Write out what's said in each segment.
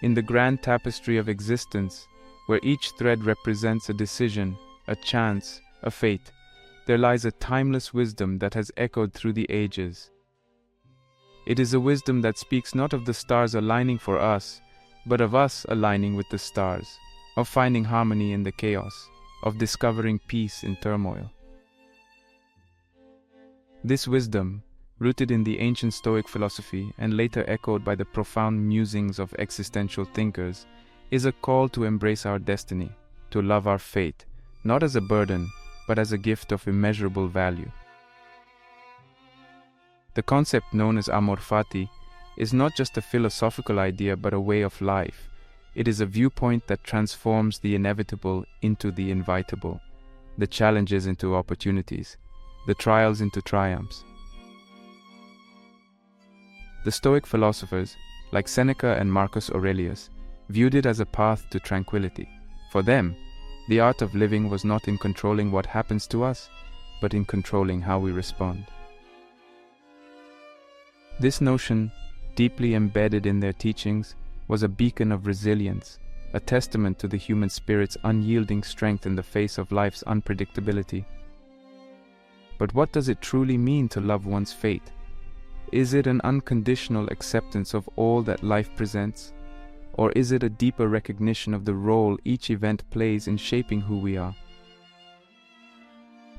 In the grand tapestry of existence, where each thread represents a decision, a chance, a fate, there lies a timeless wisdom that has echoed through the ages. It is a wisdom that speaks not of the stars aligning for us, but of us aligning with the stars, of finding harmony in the chaos, of discovering peace in turmoil. This wisdom, rooted in the ancient Stoic philosophy and later echoed by the profound musings of existential thinkers, is a call to embrace our destiny, to love our fate, not as a burden, but as a gift of immeasurable value. The concept known as Amor Fati is not just a philosophical idea but a way of life. It is a viewpoint that transforms the inevitable into the invitable, the challenges into opportunities, the trials into triumphs. The Stoic philosophers, like Seneca and Marcus Aurelius, viewed it as a path to tranquility. For them, the art of living was not in controlling what happens to us, but in controlling how we respond. This notion, deeply embedded in their teachings, was a beacon of resilience, a testament to the human spirit's unyielding strength in the face of life's unpredictability. But what does it truly mean to love one's fate? Is it an unconditional acceptance of all that life presents? Or is it a deeper recognition of the role each event plays in shaping who we are?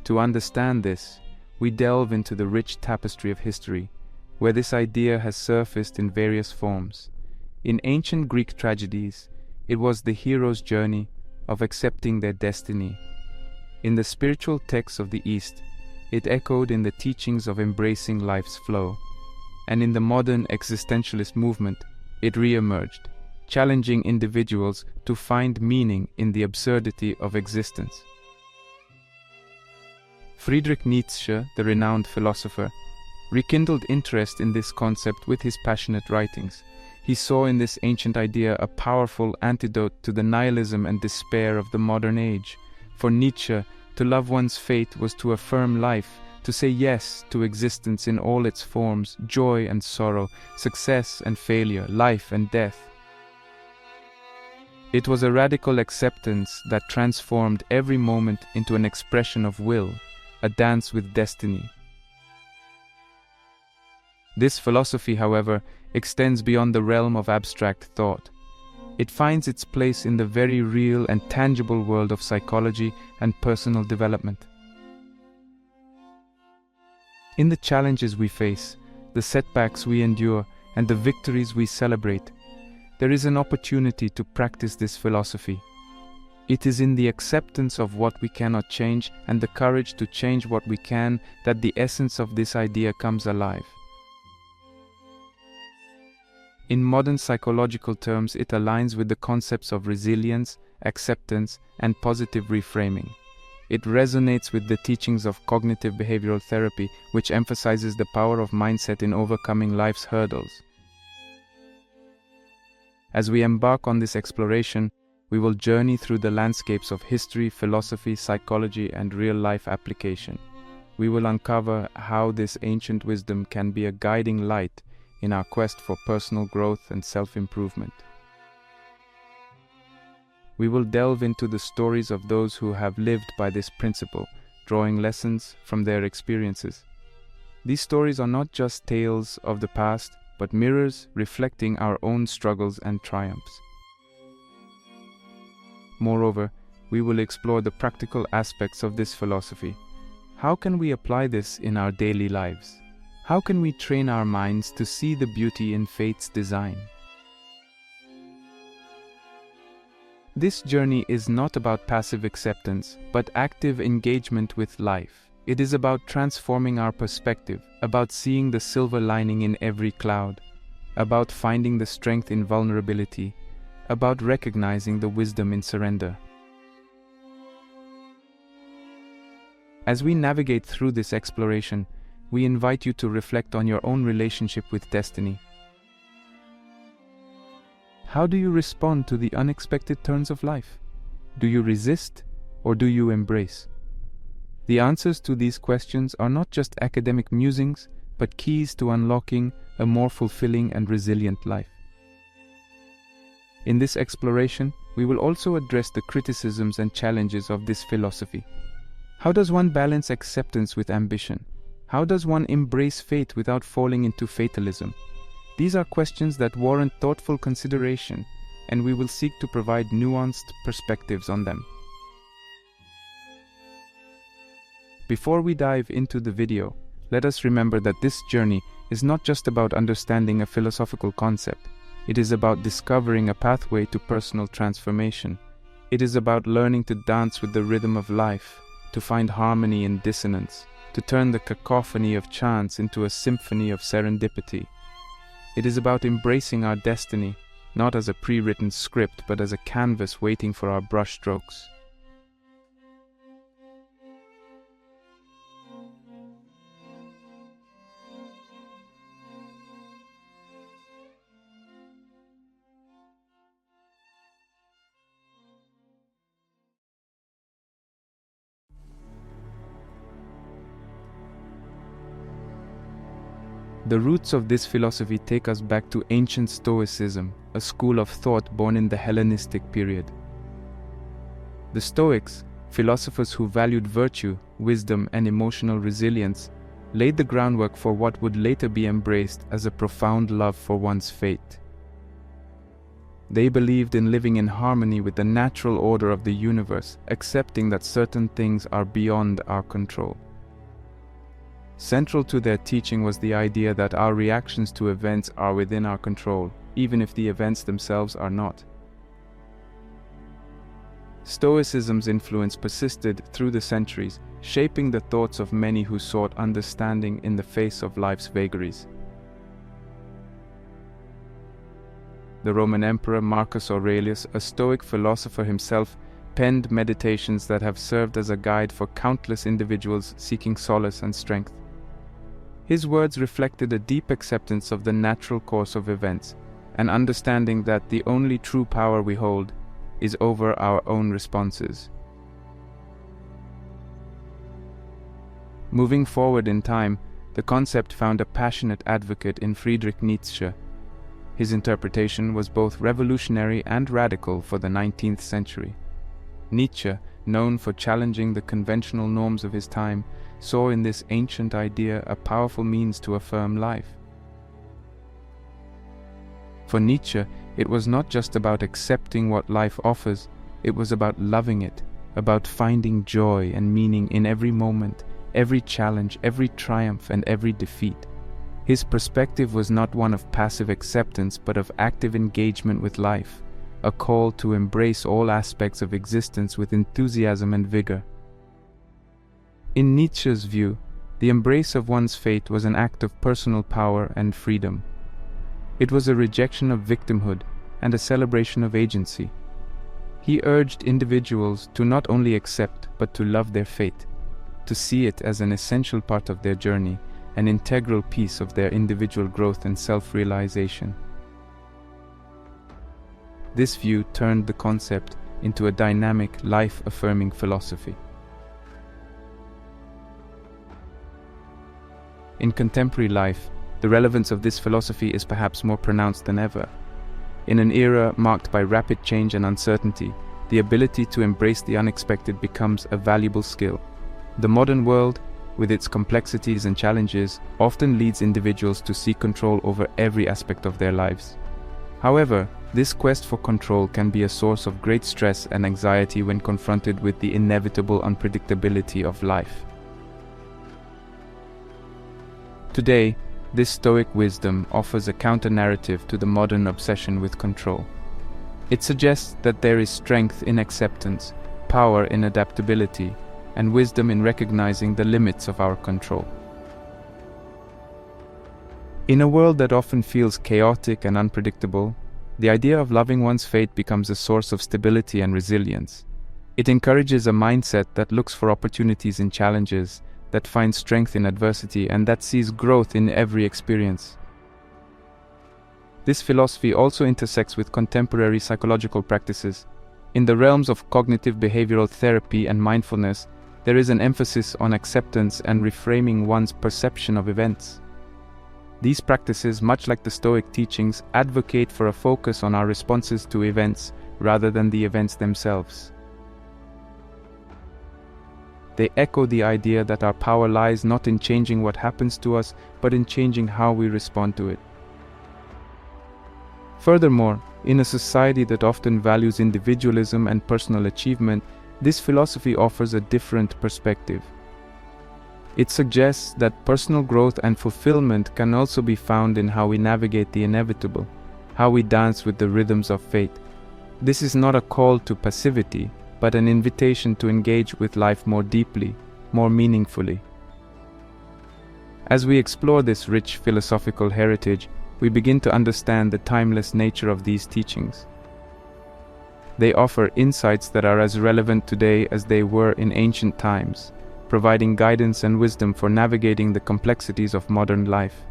To understand this, we delve into the rich tapestry of history, where this idea has surfaced in various forms. In ancient Greek tragedies, it was the hero's journey of accepting their destiny. In the spiritual texts of the East, it echoed in the teachings of embracing life's flow. And in the modern existentialist movement, it re-emerged, challenging individuals to find meaning in the absurdity of existence. Friedrich Nietzsche, the renowned philosopher, rekindled interest in this concept with his passionate writings. He saw in this ancient idea a powerful antidote to the nihilism and despair of the modern age. For Nietzsche, to love one's fate was to affirm life, to say yes to existence in all its forms, joy and sorrow, success and failure, life and death. It was a radical acceptance that transformed every moment into an expression of will, a dance with destiny. This philosophy, however, extends beyond the realm of abstract thought. It finds its place in the very real and tangible world of psychology and personal development. In the challenges we face, the setbacks we endure, and the victories we celebrate, there is an opportunity to practice this philosophy. It is in the acceptance of what we cannot change and the courage to change what we can that the essence of this idea comes alive. In modern psychological terms, it aligns with the concepts of resilience, acceptance, and positive reframing. It resonates with the teachings of cognitive behavioral therapy, which emphasizes the power of mindset in overcoming life's hurdles. As we embark on this exploration, we will journey through the landscapes of history, philosophy, psychology, and real-life application. We will uncover how this ancient wisdom can be a guiding light in our quest for personal growth and self-improvement. We will delve into the stories of those who have lived by this principle, drawing lessons from their experiences. These stories are not just tales of the past, but mirrors reflecting our own struggles and triumphs. Moreover, we will explore the practical aspects of this philosophy. How can we apply this in our daily lives? How can we train our minds to see the beauty in fate's design? This journey is not about passive acceptance, but active engagement with life. It is about transforming our perspective, about seeing the silver lining in every cloud, about finding the strength in vulnerability, about recognizing the wisdom in surrender. As we navigate through this exploration, we invite you to reflect on your own relationship with destiny. How do you respond to the unexpected turns of life? Do you resist or do you embrace? The answers to these questions are not just academic musings, but keys to unlocking a more fulfilling and resilient life. In this exploration, we will also address the criticisms and challenges of this philosophy. How does one balance acceptance with ambition? How does one embrace fate without falling into fatalism? These are questions that warrant thoughtful consideration, and we will seek to provide nuanced perspectives on them. Before we dive into the video, let us remember that this journey is not just about understanding a philosophical concept. It is about discovering a pathway to personal transformation. It is about learning to dance with the rhythm of life, to find harmony in dissonance, to turn the cacophony of chance into a symphony of serendipity. It is about embracing our destiny, not as a pre-written script, but as a canvas waiting for our brushstrokes. The roots of this philosophy take us back to ancient Stoicism, a school of thought born in the Hellenistic period. The Stoics, philosophers who valued virtue, wisdom, and emotional resilience, laid the groundwork for what would later be embraced as a profound love for one's fate. They believed in living in harmony with the natural order of the universe, accepting that certain things are beyond our control. Central to their teaching was the idea that our reactions to events are within our control, even if the events themselves are not. Stoicism's influence persisted through the centuries, shaping the thoughts of many who sought understanding in the face of life's vagaries. The Roman Emperor Marcus Aurelius, a Stoic philosopher himself, penned meditations that have served as a guide for countless individuals seeking solace and strength. His words reflected a deep acceptance of the natural course of events, an understanding that the only true power we hold is over our own responses. Moving forward in time, the concept found a passionate advocate in Friedrich Nietzsche. His interpretation was both revolutionary and radical for the 19th century. Nietzsche, known for challenging the conventional norms of his time, saw in this ancient idea a powerful means to affirm life. For Nietzsche, it was not just about accepting what life offers, it was about loving it, about finding joy and meaning in every moment, every challenge, every triumph, and every defeat. His perspective was not one of passive acceptance, but of active engagement with life, a call to embrace all aspects of existence with enthusiasm and vigor. In Nietzsche's view, the embrace of one's fate was an act of personal power and freedom. It was a rejection of victimhood and a celebration of agency. He urged individuals to not only accept but to love their fate, to see it as an essential part of their journey, an integral piece of their individual growth and self-realization. This view turned the concept into a dynamic, life-affirming philosophy. In contemporary life, the relevance of this philosophy is perhaps more pronounced than ever. In an era marked by rapid change and uncertainty, the ability to embrace the unexpected becomes a valuable skill. The modern world, with its complexities and challenges, often leads individuals to seek control over every aspect of their lives. However, this quest for control can be a source of great stress and anxiety when confronted with the inevitable unpredictability of life. Today, this Stoic wisdom offers a counter-narrative to the modern obsession with control. It suggests that there is strength in acceptance, power in adaptability, and wisdom in recognizing the limits of our control. In a world that often feels chaotic and unpredictable, the idea of loving one's fate becomes a source of stability and resilience. It encourages a mindset that looks for opportunities in challenges, that finds strength in adversity, and that sees growth in every experience. This philosophy also intersects with contemporary psychological practices. In the realms of cognitive behavioral therapy and mindfulness, there is an emphasis on acceptance and reframing one's perception of events. These practices, much like the Stoic teachings, advocate for a focus on our responses to events rather than the events themselves. They echo the idea that our power lies not in changing what happens to us, but in changing how we respond to it. Furthermore, in a society that often values individualism and personal achievement, this philosophy offers a different perspective. It suggests that personal growth and fulfillment can also be found in how we navigate the inevitable, how we dance with the rhythms of fate. This is not a call to passivity, but an invitation to engage with life more deeply, more meaningfully. As we explore this rich philosophical heritage, we begin to understand the timeless nature of these teachings. They offer insights that are as relevant today as they were in ancient times, providing guidance and wisdom for navigating the complexities of modern life.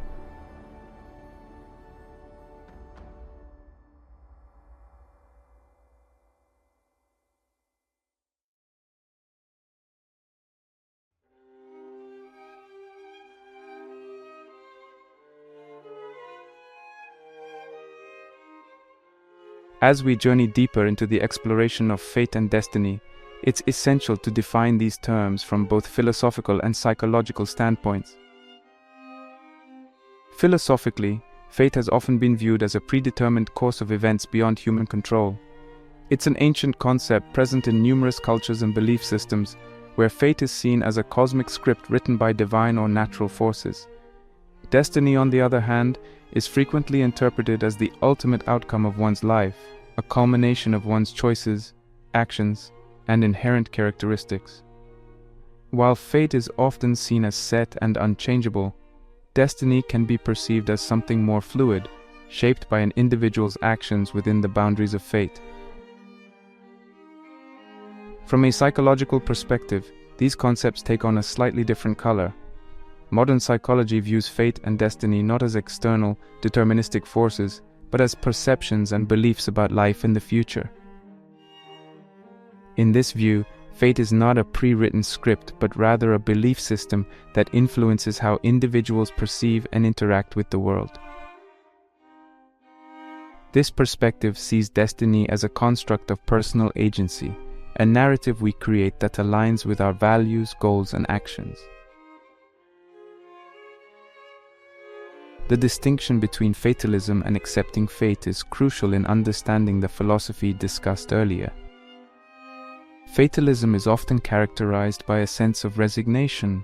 As we journey deeper into the exploration of fate and destiny, it's essential to define these terms from both philosophical and psychological standpoints. Philosophically, fate has often been viewed as a predetermined course of events beyond human control. It's an ancient concept present in numerous cultures and belief systems, where fate is seen as a cosmic script written by divine or natural forces. Destiny, on the other hand, is frequently interpreted as the ultimate outcome of one's life, a culmination of one's choices, actions, and inherent characteristics. While fate is often seen as set and unchangeable, destiny can be perceived as something more fluid, shaped by an individual's actions within the boundaries of fate. From a psychological perspective, these concepts take on a slightly different color. Modern psychology views fate and destiny not as external, deterministic forces, but as perceptions and beliefs about life in the future. In this view, fate is not a pre-written script, but rather a belief system that influences how individuals perceive and interact with the world. This perspective sees destiny as a construct of personal agency, a narrative we create that aligns with our values, goals, and actions. The distinction between fatalism and accepting fate is crucial in understanding the philosophy discussed earlier. Fatalism is often characterized by a sense of resignation,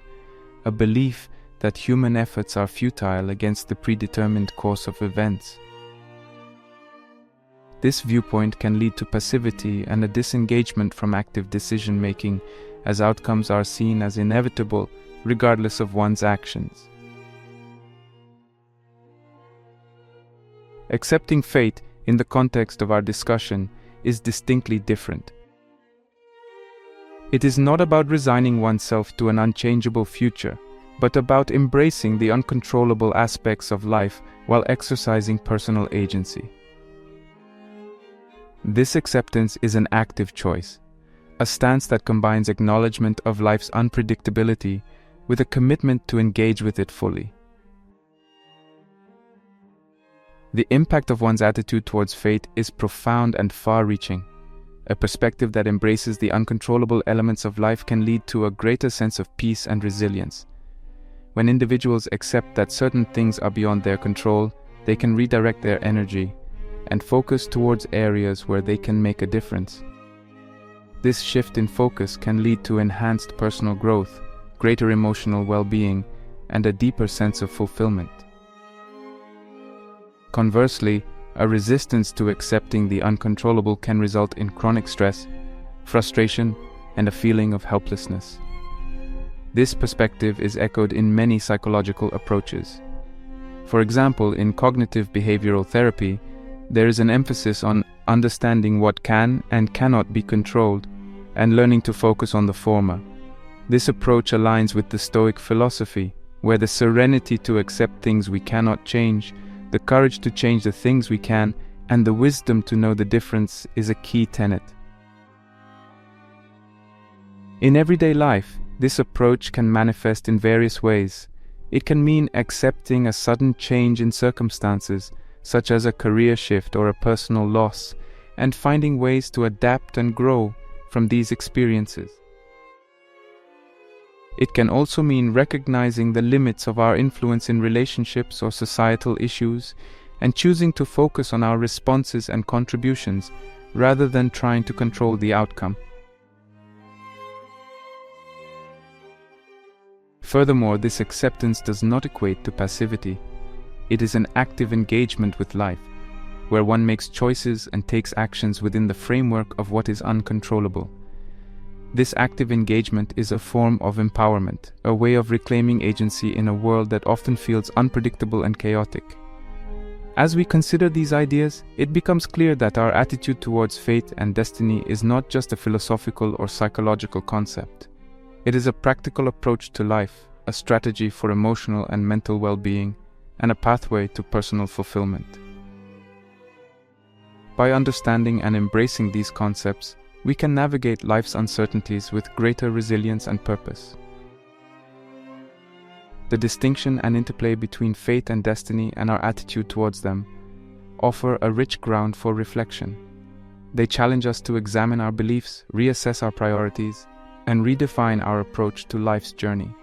a belief that human efforts are futile against the predetermined course of events. This viewpoint can lead to passivity and a disengagement from active decision-making, as outcomes are seen as inevitable regardless of one's actions. Accepting fate, in the context of our discussion, is distinctly different. It is not about resigning oneself to an unchangeable future, but about embracing the uncontrollable aspects of life while exercising personal agency. This acceptance is an active choice, a stance that combines acknowledgement of life's unpredictability with a commitment to engage with it fully. The impact of one's attitude towards fate is profound and far-reaching. A perspective that embraces the uncontrollable elements of life can lead to a greater sense of peace and resilience. When individuals accept that certain things are beyond their control, they can redirect their energy and focus towards areas where they can make a difference. This shift in focus can lead to enhanced personal growth, greater emotional well-being, and a deeper sense of fulfillment. Conversely, a resistance to accepting the uncontrollable can result in chronic stress, frustration, and a feeling of helplessness. This perspective is echoed in many psychological approaches. For example, in cognitive behavioral therapy, there is an emphasis on understanding what can and cannot be controlled, and learning to focus on the former. This approach aligns with the Stoic philosophy, where the serenity to accept things we cannot change, the courage to change the things we can, and the wisdom to know the difference is a key tenet. In everyday life, this approach can manifest in various ways. It can mean accepting a sudden change in circumstances, such as a career shift or a personal loss, and finding ways to adapt and grow from these experiences. It can also mean recognizing the limits of our influence in relationships or societal issues and choosing to focus on our responses and contributions rather than trying to control the outcome. Furthermore, this acceptance does not equate to passivity. It is an active engagement with life, where one makes choices and takes actions within the framework of what is uncontrollable. This active engagement is a form of empowerment, a way of reclaiming agency in a world that often feels unpredictable and chaotic. As we consider these ideas, it becomes clear that our attitude towards fate and destiny is not just a philosophical or psychological concept. It is a practical approach to life, a strategy for emotional and mental well-being, and a pathway to personal fulfillment. By understanding and embracing these concepts, we can navigate life's uncertainties with greater resilience and purpose. The distinction and interplay between fate and destiny and our attitude towards them offer a rich ground for reflection. They challenge us to examine our beliefs, reassess our priorities, and redefine our approach to life's journey.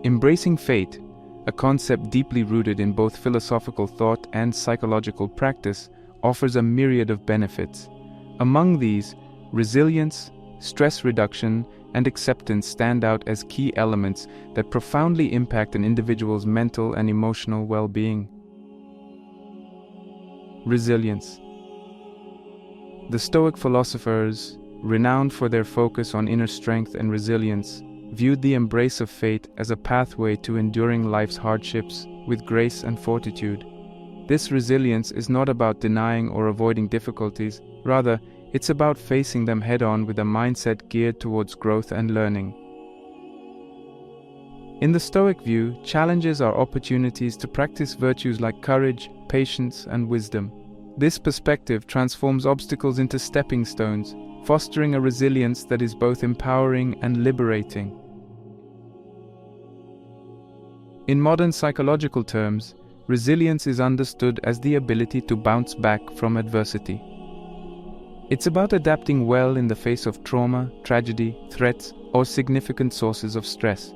Embracing fate, a concept deeply rooted in both philosophical thought and psychological practice, offers a myriad of benefits. Among these, resilience, stress reduction, and acceptance stand out as key elements that profoundly impact an individual's mental and emotional well-being. Resilience. The Stoic philosophers, renowned for their focus on inner strength and resilience, viewed the embrace of fate as a pathway to enduring life's hardships with grace and fortitude. This resilience is not about denying or avoiding difficulties, rather, it's about facing them head-on with a mindset geared towards growth and learning. In the Stoic view, challenges are opportunities to practice virtues like courage, patience, and wisdom. This perspective transforms obstacles into stepping stones, fostering a resilience that is both empowering and liberating. In modern psychological terms, resilience is understood as the ability to bounce back from adversity. It's about adapting well in the face of trauma, tragedy, threats, or significant sources of stress.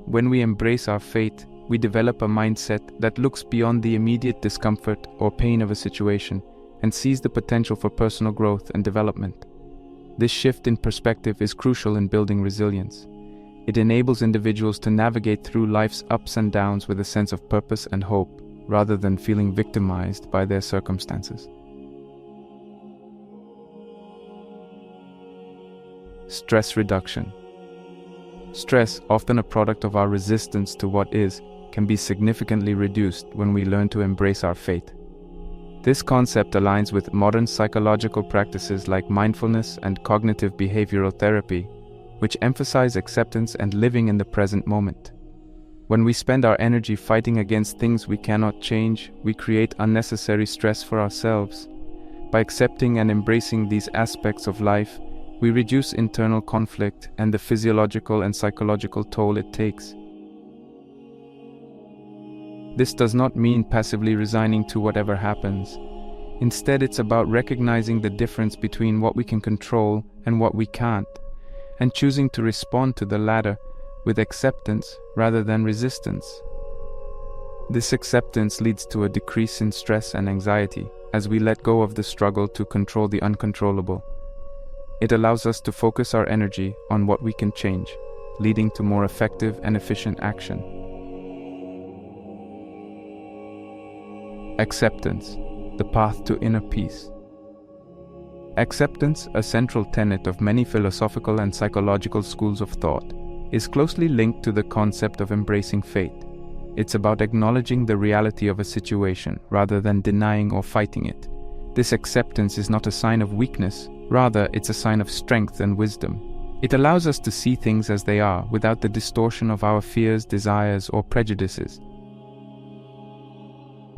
When we embrace our fate, we develop a mindset that looks beyond the immediate discomfort or pain of a situation and sees the potential for personal growth and development. This shift in perspective is crucial in building resilience. It enables individuals to navigate through life's ups and downs with a sense of purpose and hope, rather than feeling victimized by their circumstances. Stress reduction. Stress, often a product of our resistance to what is, can be significantly reduced when we learn to embrace our fate. This concept aligns with modern psychological practices like mindfulness and cognitive behavioral therapy, which emphasize acceptance and living in the present moment. When we spend our energy fighting against things we cannot change, we create unnecessary stress for ourselves. By accepting and embracing these aspects of life, we reduce internal conflict and the physiological and psychological toll it takes. This does not mean passively resigning to whatever happens. Instead, it's about recognizing the difference between what we can control and what we can't, and choosing to respond to the latter with acceptance rather than resistance. This acceptance leads to a decrease in stress and anxiety as we let go of the struggle to control the uncontrollable. It allows us to focus our energy on what we can change, leading to more effective and efficient action. Acceptance, the path to inner peace. Acceptance, a central tenet of many philosophical and psychological schools of thought, is closely linked to the concept of embracing fate. It's about acknowledging the reality of a situation rather than denying or fighting it. This acceptance is not a sign of weakness, rather it's a sign of strength and wisdom. It allows us to see things as they are, without the distortion of our fears, desires, or prejudices.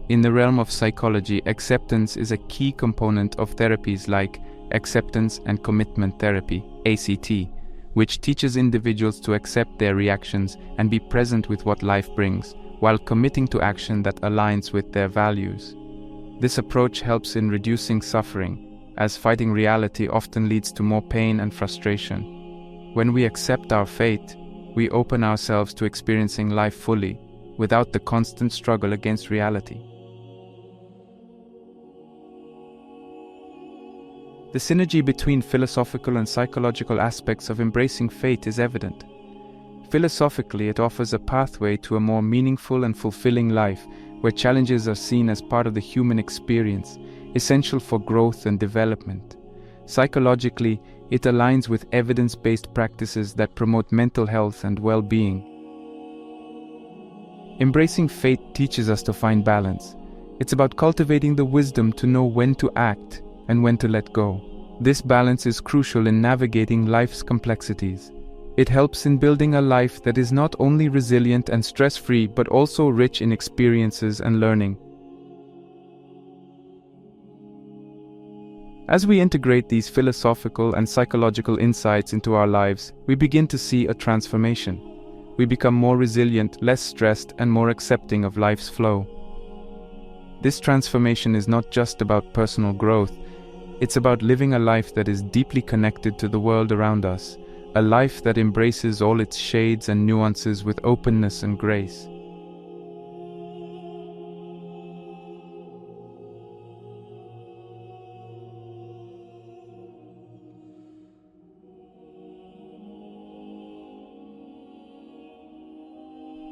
In the realm of psychology, acceptance is a key component of therapies like acceptance and commitment therapy, ACT, which teaches individuals to accept their reactions and be present with what life brings, while committing to action that aligns with their values. This approach helps in reducing suffering, as fighting reality often leads to more pain and frustration. When we accept our fate, we open ourselves to experiencing life fully, without the constant struggle against reality. The synergy between philosophical and psychological aspects of embracing fate is evident. Philosophically, it offers a pathway to a more meaningful and fulfilling life, where challenges are seen as part of the human experience, essential for growth and development. Psychologically, it aligns with evidence-based practices that promote mental health and well-being. Embracing fate teaches us to find balance. It's about cultivating the wisdom to know when to act and when to let go. This balance is crucial in navigating life's complexities. It helps in building a life that is not only resilient and stress-free, but also rich in experiences and learning. As we integrate these philosophical and psychological insights into our lives, we begin to see a transformation. We become more resilient, less stressed, and more accepting of life's flow. This transformation is not just about personal growth. It's about living a life that is deeply connected to the world around us, a life that embraces all its shades and nuances with openness and grace.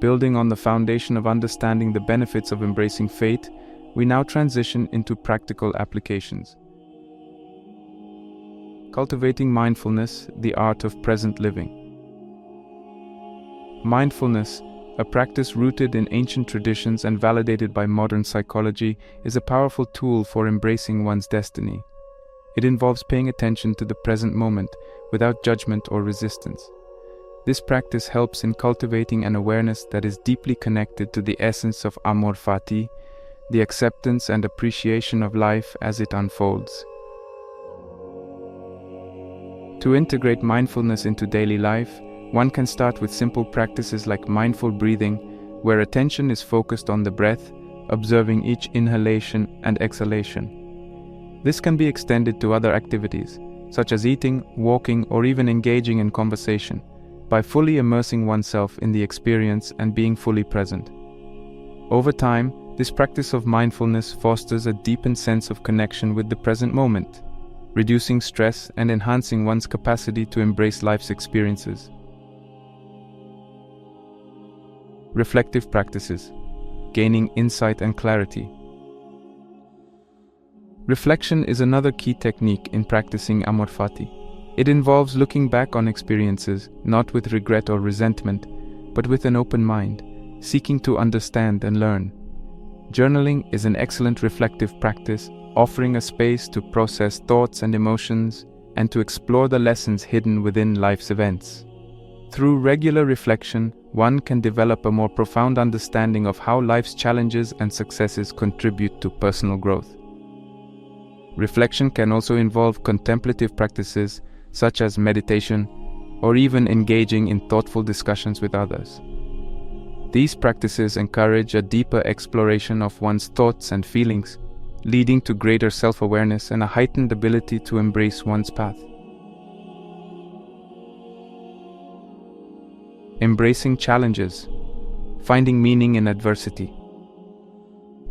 Building on the foundation of understanding the benefits of embracing fate, we now transition into practical applications. Cultivating mindfulness, the art of present living. Mindfulness, a practice rooted in ancient traditions and validated by modern psychology, is a powerful tool for embracing one's destiny. It involves paying attention to the present moment without judgment or resistance. This practice helps in cultivating an awareness that is deeply connected to the essence of Amor, Fati, the acceptance and appreciation of life as it unfolds. To integrate mindfulness into daily life, one can start with simple practices like mindful breathing, where attention is focused on the breath, observing each inhalation and exhalation. This can be extended to other activities, such as eating, walking, or even engaging in conversation, by fully immersing oneself in the experience and being fully present. Over time, this practice of mindfulness fosters a deepened sense of connection with the present moment, reducing stress and enhancing one's capacity to embrace life's experiences. Reflective practices, gaining insight and clarity. Reflection is another key technique in practicing Amor Fati. It involves looking back on experiences, not with regret or resentment, but with an open mind, seeking to understand and learn. Journaling is an excellent reflective practice, offering a space to process thoughts and emotions and to explore the lessons hidden within life's events. Through regular reflection, one can develop a more profound understanding of how life's challenges and successes contribute to personal growth. Reflection can also involve contemplative practices such as meditation, or even engaging in thoughtful discussions with others. These practices encourage a deeper exploration of one's thoughts and feelings, leading to greater self-awareness and a heightened ability to embrace one's path. Embracing challenges, finding meaning in adversity.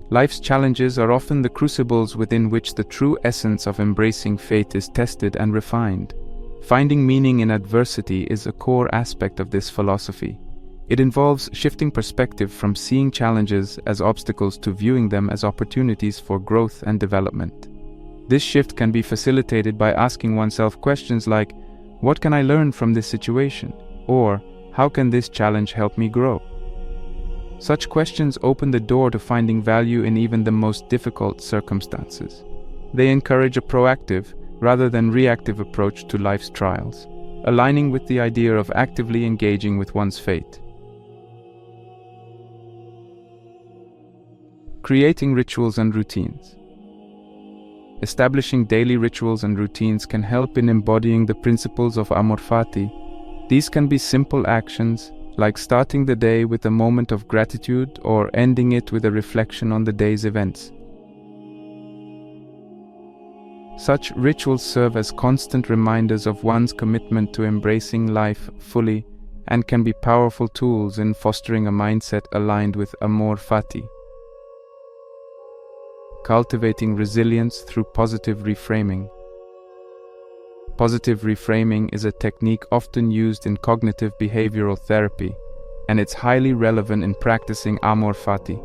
Life's challenges are often the crucibles within which the true essence of embracing fate is tested and refined. Finding meaning in adversity is a core aspect of this philosophy. It involves shifting perspective from seeing challenges as obstacles to viewing them as opportunities for growth and development. This shift can be facilitated by asking oneself questions like, "What can I learn from this situation?" or "How can this challenge help me grow?" Such questions open the door to finding value in even the most difficult circumstances. They encourage a proactive, rather than reactive approach to life's trials. aligning with the idea of actively engaging with one's fate. Creating rituals and routines. Establishing daily rituals and routines can help in embodying the principles of Amor Fati. These can be simple actions, like starting the day with a moment of gratitude or ending it with a reflection on the day's events. Such rituals serve as constant reminders of one's commitment to embracing life fully and can be powerful tools in fostering a mindset aligned with Amor Fati. Cultivating resilience through positive reframing. Positive reframing is a technique often used in cognitive behavioral therapy, and it's highly relevant in practicing Amor Fati.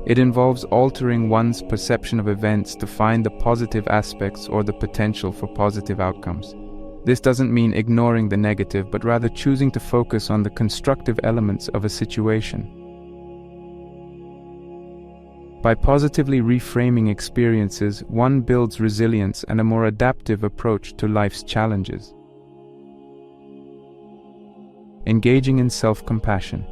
It involves altering one's perception of events to find the positive aspects or the potential for positive outcomes. This doesn't mean ignoring the negative, but rather choosing to focus on the constructive elements of a situation. By positively reframing experiences, one builds resilience and a more adaptive approach to life's challenges. Engaging in self-compassion.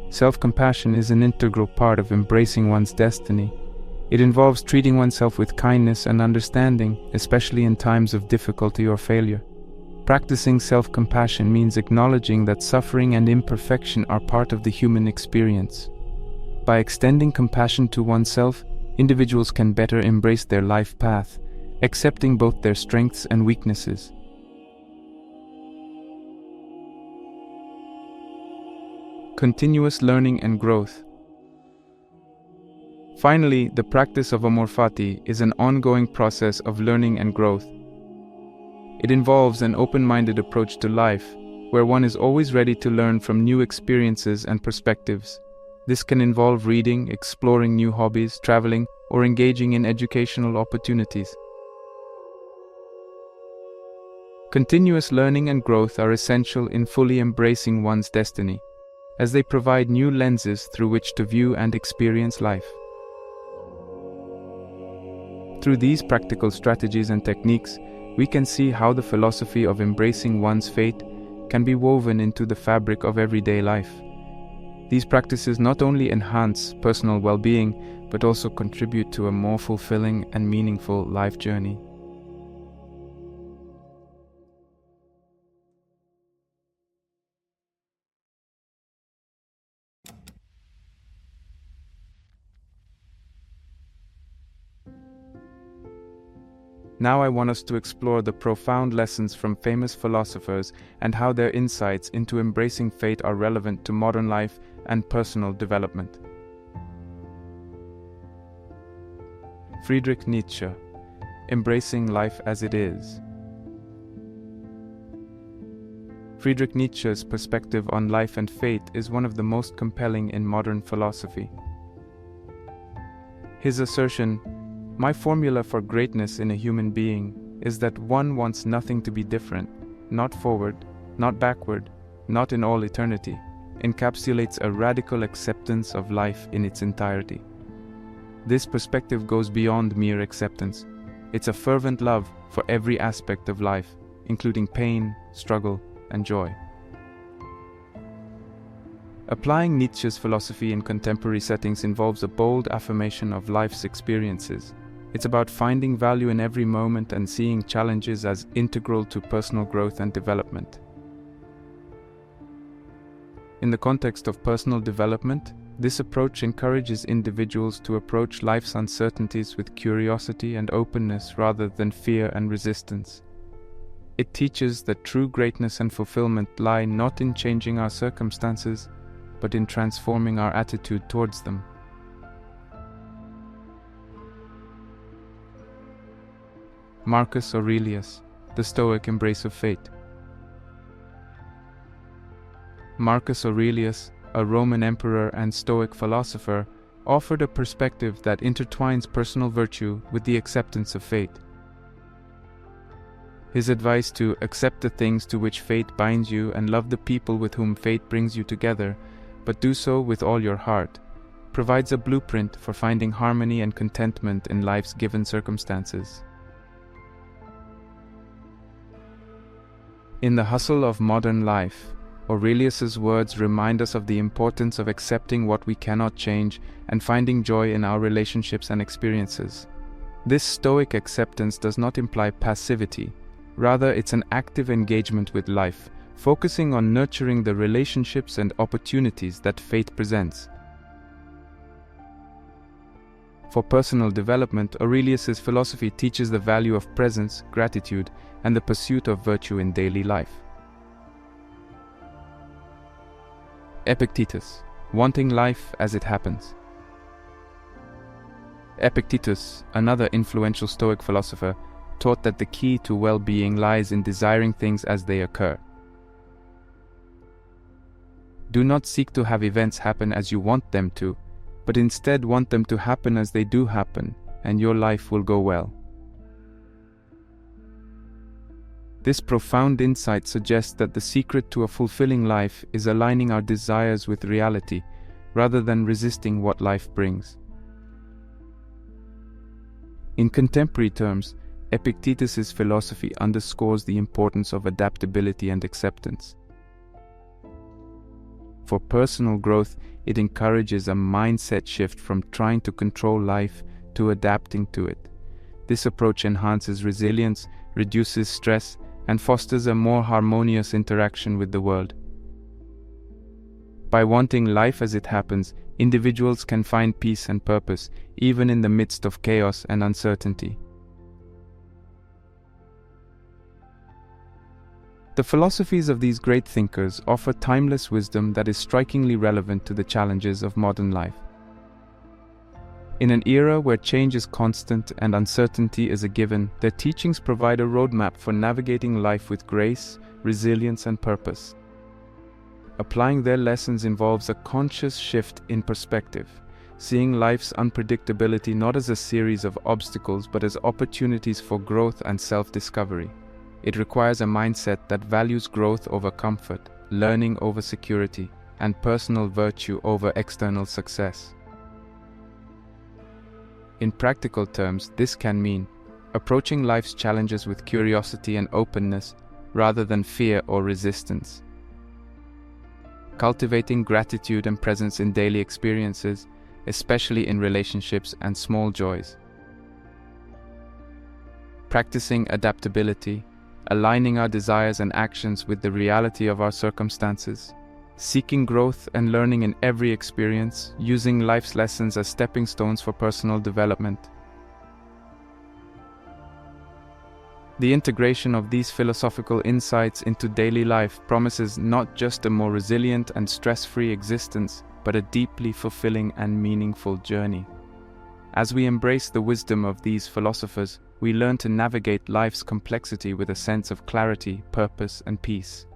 Self-compassion is an integral part of embracing one's destiny. It involves treating oneself with kindness and understanding, especially in times of difficulty or failure. Practicing self-compassion means acknowledging that suffering and imperfection are part of the human experience. By extending compassion to oneself, individuals can better embrace their life path, accepting both their strengths and weaknesses. Continuous learning and growth. Finally, the practice of Amor Fati is an ongoing process of learning and growth. It involves an open-minded approach to life, where one is always ready to learn from new experiences and perspectives. This can involve reading, exploring new hobbies, traveling, or engaging in educational opportunities. Continuous learning and growth are essential in fully embracing one's destiny, as they provide new lenses through which to view and experience life. Through these practical strategies and techniques, we can see how the philosophy of embracing one's fate can be woven into the fabric of everyday life. These practices not only enhance personal well-being, but also contribute to a more fulfilling and meaningful life journey. Now I want us to explore the profound lessons from famous philosophers and how their insights into embracing fate are relevant to modern life and personal development. Friedrich Nietzsche, Embracing Life as It Is. Friedrich Nietzsche's perspective on life and fate is one of the most compelling in modern philosophy. His assertion, "My formula for greatness in a human being is that one wants nothing to be different, not forward, not backward, not in all eternity," encapsulates a radical acceptance of life in its entirety. This perspective goes beyond mere acceptance. It's a fervent love for every aspect of life, including pain, struggle, and joy. Applying Nietzsche's philosophy in contemporary settings involves a bold affirmation of life's experiences. It's about finding value in every moment and seeing challenges as integral to personal growth and development. In the context of personal development, this approach encourages individuals to approach life's uncertainties with curiosity and openness rather than fear and resistance. It teaches that true greatness and fulfillment lie not in changing our circumstances, but in transforming our attitude towards them. Marcus Aurelius, The Stoic Embrace of Fate. Marcus Aurelius, a Roman emperor and Stoic philosopher, offered a perspective that intertwines personal virtue with the acceptance of fate. His advice to accept the things to which fate binds you and love the people with whom fate brings you together, but do so with all your heart, provides a blueprint for finding harmony and contentment in life's given circumstances. In the hustle of modern life, Aurelius's words remind us of the importance of accepting what we cannot change and finding joy in our relationships and experiences. This stoic acceptance does not imply passivity. Rather, it's an active engagement with life, focusing on nurturing the relationships and opportunities that fate presents. For personal development, Aurelius's philosophy teaches the value of presence, gratitude, and the pursuit of virtue in daily life. Epictetus, wanting life as it happens. Epictetus, another influential Stoic philosopher, taught that the key to well-being lies in desiring things as they occur. Do not seek to have events happen as you want them to, but instead want them to happen as they do happen, and your life will go well. This profound insight suggests that the secret to a fulfilling life is aligning our desires with reality, rather than resisting what life brings. In contemporary terms, Epictetus's philosophy underscores the importance of adaptability and acceptance. For personal growth, it encourages a mindset shift from trying to control life to adapting to it. This approach enhances resilience, reduces stress, and fosters a more harmonious interaction with the world. By wanting life as it happens, individuals can find peace and purpose, even in the midst of chaos and uncertainty. The philosophies of these great thinkers offer timeless wisdom that is strikingly relevant to the challenges of modern life. In an era where change is constant and uncertainty is a given, their teachings provide a roadmap for navigating life with grace, resilience, and purpose. Applying their lessons involves a conscious shift in perspective, seeing life's unpredictability not as a series of obstacles but as opportunities for growth and self-discovery. It requires a mindset that values growth over comfort, learning over security, and personal virtue over external success. In practical terms, this can mean approaching life's challenges with curiosity and openness rather than fear or resistance. Cultivating gratitude and presence in daily experiences, especially in relationships and small joys. Practicing adaptability, aligning our desires and actions with the reality of our circumstances. Seeking growth and learning in every experience, using life's lessons as stepping stones for personal development. The integration of these philosophical insights into daily life promises not just a more resilient and stress-free existence, but a deeply fulfilling and meaningful journey. As we embrace the wisdom of these philosophers, we learn to navigate life's complexity with a sense of clarity, purpose, and peace.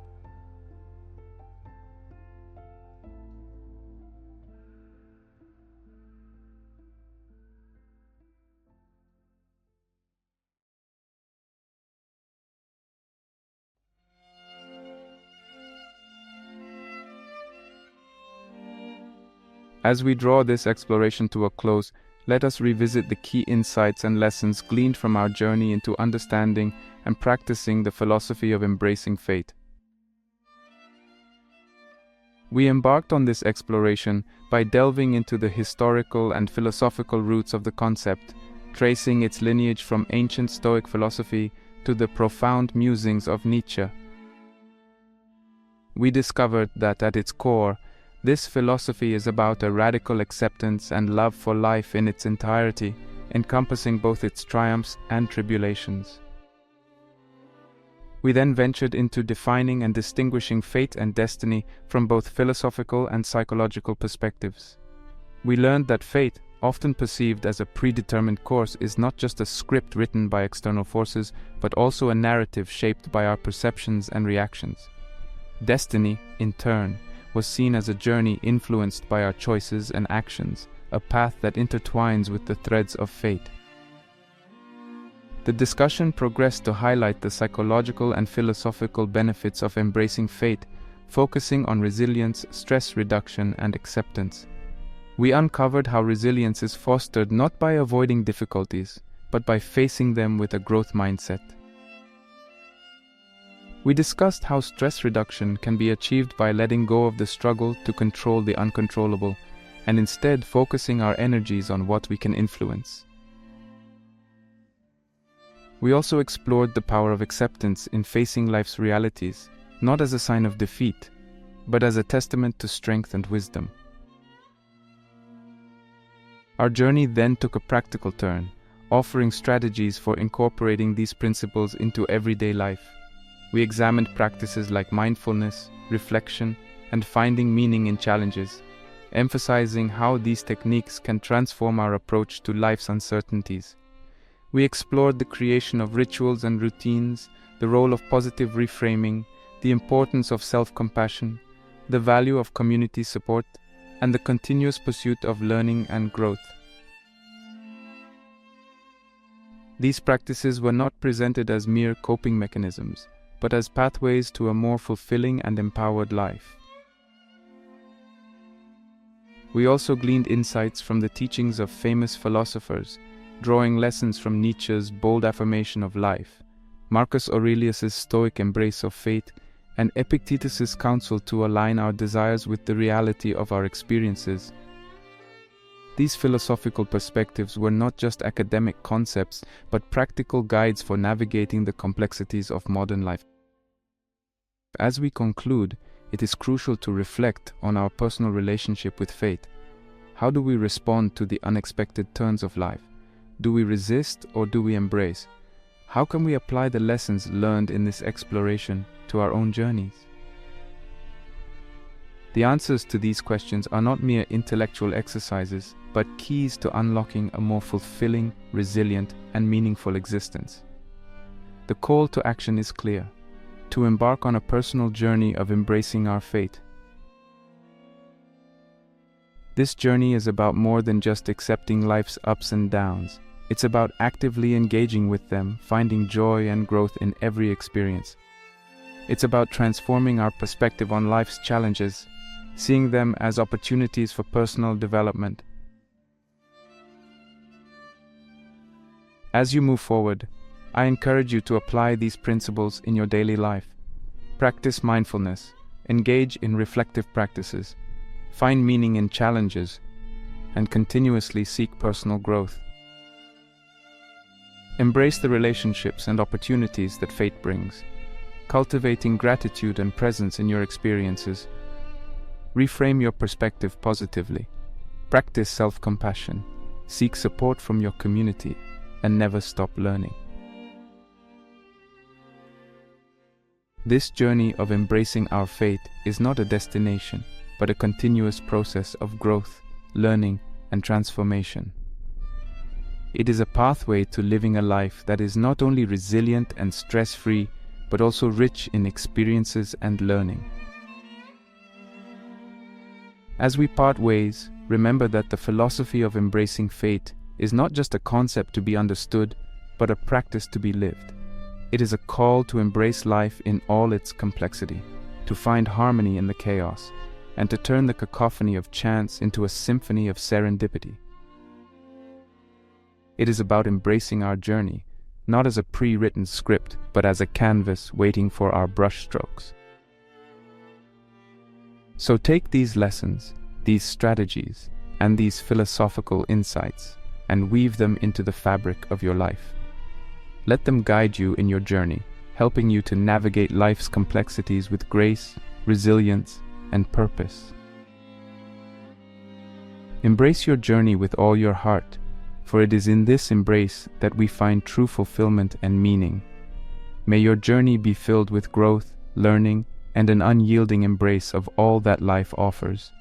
As we draw this exploration to a close, let us revisit the key insights and lessons gleaned from our journey into understanding and practicing the philosophy of embracing fate. We embarked on this exploration by delving into the historical and philosophical roots of the concept, tracing its lineage from ancient Stoic philosophy to the profound musings of Nietzsche. We discovered that at its core, this philosophy is about a radical acceptance and love for life in its entirety, encompassing both its triumphs and tribulations. We then ventured into defining and distinguishing fate and destiny from both philosophical and psychological perspectives. We learned that fate, often perceived as a predetermined course, is not just a script written by external forces, but also a narrative shaped by our perceptions and reactions. Destiny, in turn, was seen as a journey influenced by our choices and actions, a path that intertwines with the threads of fate. The discussion progressed to highlight the psychological and philosophical benefits of embracing fate, focusing on resilience, stress reduction, and acceptance. We uncovered how resilience is fostered not by avoiding difficulties, but by facing them with a growth mindset. We discussed how stress reduction can be achieved by letting go of the struggle to control the uncontrollable, and instead focusing our energies on what we can influence. We also explored the power of acceptance in facing life's realities, not as a sign of defeat, but as a testament to strength and wisdom. Our journey then took a practical turn, offering strategies for incorporating these principles into everyday life. We examined practices like mindfulness, reflection, and finding meaning in challenges, emphasizing how these techniques can transform our approach to life's uncertainties. We explored the creation of rituals and routines, the role of positive reframing, the importance of self-compassion, the value of community support, and the continuous pursuit of learning and growth. These practices were not presented as mere coping mechanisms, but as pathways to a more fulfilling and empowered life. We also gleaned insights from the teachings of famous philosophers, drawing lessons from Nietzsche's bold affirmation of life, Marcus Aurelius's stoic embrace of fate, and Epictetus's counsel to align our desires with the reality of our experiences. These philosophical perspectives were not just academic concepts, but practical guides for navigating the complexities of modern life. As we conclude, it is crucial to reflect on our personal relationship with fate. How do we respond to the unexpected turns of life? Do we resist or do we embrace? How can we apply the lessons learned in this exploration to our own journeys? The answers to these questions are not mere intellectual exercises, but keys to unlocking a more fulfilling, resilient, and meaningful existence. The call to action is clear: to embark on a personal journey of embracing our fate. This journey is about more than just accepting life's ups and downs. It's about actively engaging with them, finding joy and growth in every experience. It's about transforming our perspective on life's challenges, seeing them as opportunities for personal development. As you move forward, I encourage you to apply these principles in your daily life. Practice mindfulness, engage in reflective practices, find meaning in challenges, and continuously seek personal growth. Embrace the relationships and opportunities that fate brings, cultivating gratitude and presence in your experiences. Reframe your perspective positively. Practice self-compassion. Seek support from your community, and never stop learning. This journey of embracing our fate is not a destination, but a continuous process of growth, learning, and transformation. It is a pathway to living a life that is not only resilient and stress-free, but also rich in experiences and learning. As we part ways, remember that the philosophy of embracing fate is not just a concept to be understood, but a practice to be lived. It is a call to embrace life in all its complexity, to find harmony in the chaos, and to turn the cacophony of chance into a symphony of serendipity. It is about embracing our journey, not as a pre-written script, but as a canvas waiting for our brushstrokes. So take these lessons, these strategies, and these philosophical insights, and weave them into the fabric of your life. Let them guide you in your journey, helping you to navigate life's complexities with grace, resilience, and purpose. Embrace your journey with all your heart, for it is in this embrace that we find true fulfillment and meaning. May your journey be filled with growth, learning, and an unyielding embrace of all that life offers.